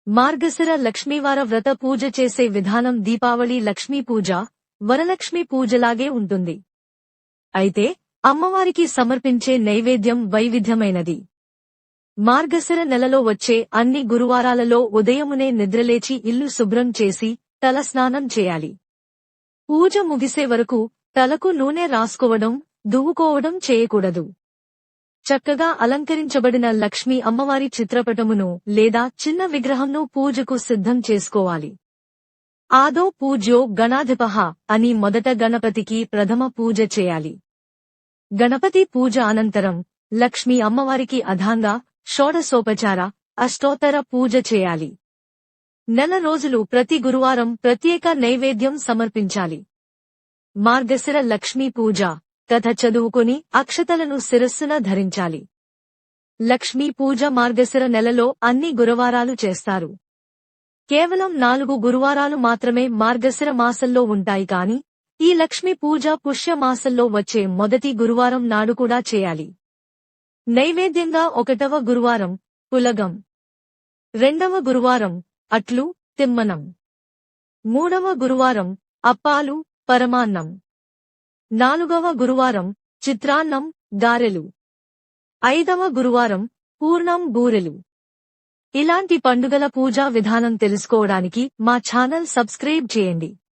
మార్గశిర లక్ష్మీవార వ్రత పూజ చేసే విధానం దీపావళి లక్ష్మీ పూజ, వరలక్ష్మి పూజలాగే ఉంటుంది. అయితే అమ్మవారికి సమర్పించే నైవేద్యం వైవిధ్యమైనది. మార్గశిర నెలలో వచ్చే అన్ని గురువారాలలో ఉదయమునే నిద్రలేచి ఇల్లు శుభ్రం చేసి తలస్నానం చేయాలి. పూజ ముగిసే వరకు తలకు నూనె రాసుకోవడం, దువ్వుకోవడం చేయకూడదు. చక్కగా అలంకరించబడిన లక్ష్మీ అమ్మవారి చిత్రపటమును లేదా చిన్న విగ్రహంను పూజకు సిద్ధం చేసుకోవాలి. ఆదో పూజ్యో గణాధిపః అని మొదట గణపతికి ప్రథమ పూజ చేయాలి. గణపతి పూజ అనంతరం లక్ష్మీ అమ్మవారికి అథాంగా షోడశోపచార అష్టోత్తర పూజ చేయాలి. నెల రోజులు ప్రతి గురువారం ప్రత్యేక నైవేద్యం సమర్పించాలి. మార్గశిర లక్ష్మీ పూజ కథ చదువుకొని అక్షతలను శిరస్సున ధరించాలి. లక్ష్మీ పూజ మార్గశిర నెలలో అన్ని గురువారాలు చేస్తారు. కేవలం 4 గురువారాలు మాత్రమే మార్గశిర మాసంలో ఉంటాయి కాని ఈ లక్ష్మీ పూజ పుష్య మాసంలో వచ్చే మొదటి గురువారం నాడు కూడా చేయాలి. నైవేద్యంగా 1వ గురువారం పులగం, 2వ గురువారం అట్లు, తిమ్మనం, 3వ గురువారం అప్పాలు, పరమాన్నం, 4వ గురువారం చిత్రాన్నం, గారెలు, 5వ గురువారం పూర్ణం, బూరెలు. ఇలాంటి పండుగల పూజా విధానం తెలుసుకోవడానికి మా ఛానల్ సబ్స్క్రైబ్ చేయండి.